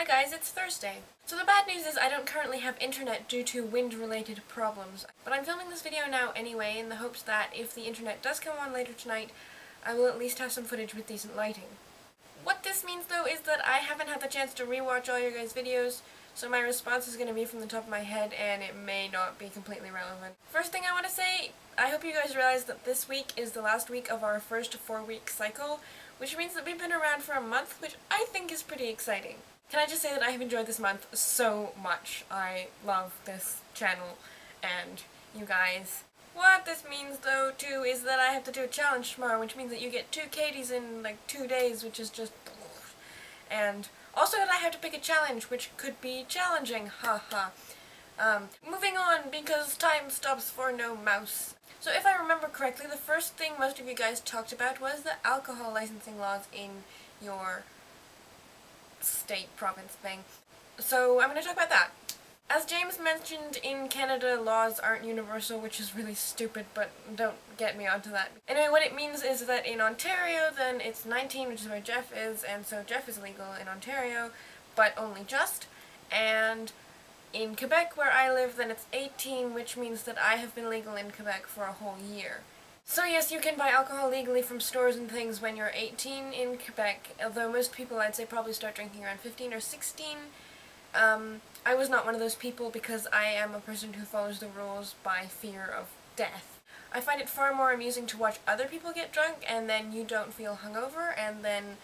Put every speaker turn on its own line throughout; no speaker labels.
Hi guys, it's Thursday. So the bad news is I don't currently have internet due to wind-related problems, but I'm filming this video now anyway in the hopes that if the internet does come on later tonight, I will at least have some footage with decent lighting. What this means though is that I haven't had the chance to rewatch all your guys' videos, so my response is going to be from the top of my head and it may not be completely relevant. First thing I want to say, I hope you guys realize that this week is the last week of our first 4-week cycle, which means that we've been around for a month, which I think is pretty exciting. Can I just say that I have enjoyed this month so much. I love this channel and you guys. What this means though too is that I have to do a challenge tomorrow, which means that you get 2 Katies in like 2 days, which is just... And also that I have to pick a challenge, which could be challenging, haha. Moving on, because time stops for no mouse. So if I remember correctly, the first thing most of you guys talked about was the alcohol licensing laws in your state, province thing. So I'm going to talk about that. As James mentioned, in Canada laws aren't universal, which is really stupid, but don't get me onto that. Anyway, what it means is that in Ontario, then it's 19, which is where Jeff is, and so Jeff is legal in Ontario, but only just. And in Quebec, where I live, then it's 18, which means that I have been legal in Quebec for a whole year. So yes, you can buy alcohol legally from stores and things when you're 18 in Quebec, although most people I'd say probably start drinking around 15 or 16. I was not one of those people because I am a person who follows the rules by fear of death. I find it far more amusing to watch other people get drunk and then you don't feel hungover and then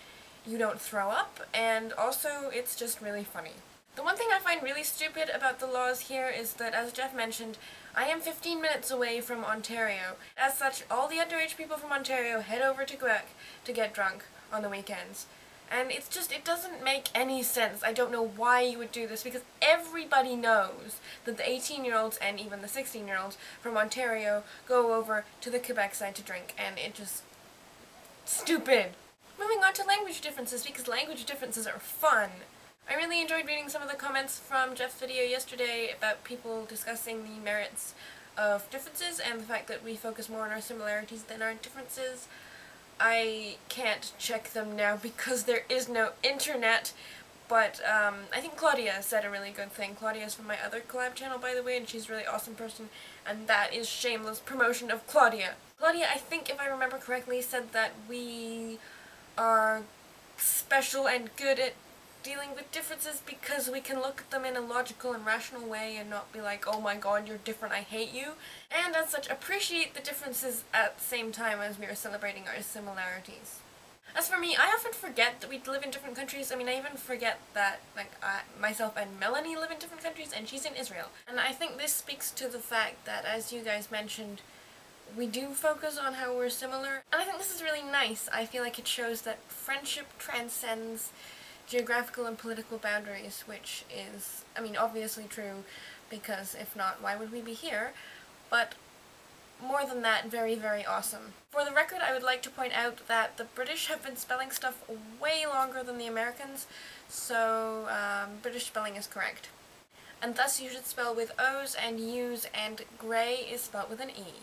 you don't throw up, and also it's just really funny. The one thing I find really stupid about the laws here is that, as Jeff mentioned, I am 15 minutes away from Ontario. As such, all the underage people from Ontario head over to Quebec to get drunk on the weekends. And it's just, it doesn't make any sense. I don't know why you would do this, because everybody knows that the 18-year-olds and even the 16-year-olds from Ontario go over to the Quebec side to drink, and it just... stupid! Moving on to language differences, because language differences are fun. I really enjoyed reading some of the comments from Jeff's video yesterday about people discussing the merits of differences and the fact that we focus more on our similarities than our differences. I can't check them now because there is no internet, but I think Claudia said a really good thing. Claudia is from my other collab channel, by the way, and she's a really awesome person, and that is shameless promotion of Claudia. Claudia, I think if I remember correctly, said that we are special and good at dealing with differences because we can look at them in a logical and rational way and not be like, oh my god, you're different, I hate you. And as such, appreciate the differences at the same time as we are celebrating our similarities. As for me, I often forget that we live in different countries. I mean, I even forget that, like, myself and Melanie live in different countries and she's in Israel. And I think this speaks to the fact that, as you guys mentioned, we do focus on how we're similar. And I think this is really nice. I feel like it shows that friendship transcends geographical and political boundaries, which is, I mean, obviously true, because if not, why would we be here? But more than that, very, very awesome. For the record, I would like to point out that the British have been spelling stuff way longer than the Americans, so British spelling is correct. And thus you should spell with O's and U's, and grey is spelled with an E.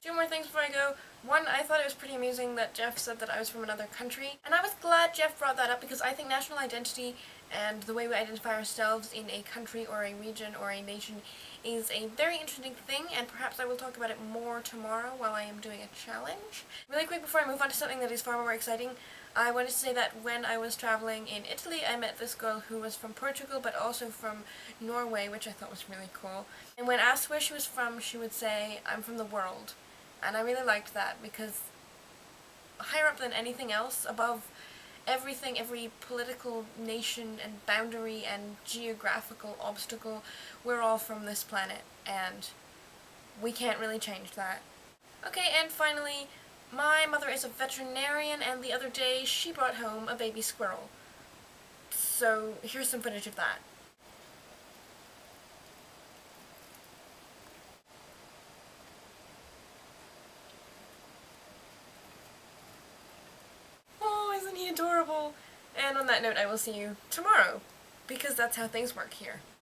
2 more things before I go. One, I thought it was pretty amusing that Jeff said that I was from another country, and I was glad Jeff brought that up because I think national identity and the way we identify ourselves in a country or a region or a nation is a very interesting thing, and perhaps I will talk about it more tomorrow while I am doing a challenge. Really quick before I move on to something that is far more exciting, I wanted to say that when I was traveling in Italy, I met this girl who was from Portugal but also from Norway, which I thought was really cool. And when asked where she was from, she would say, "I'm from the world." And I really liked that because higher up than anything else, above everything, every political nation and boundary and geographical obstacle, we're all from this planet and we can't really change that. Okay, and finally, my mother is a veterinarian and the other day she brought home a baby squirrel. So here's some footage of that. Adorable. And on that note, I will see you tomorrow, because that's how things work here.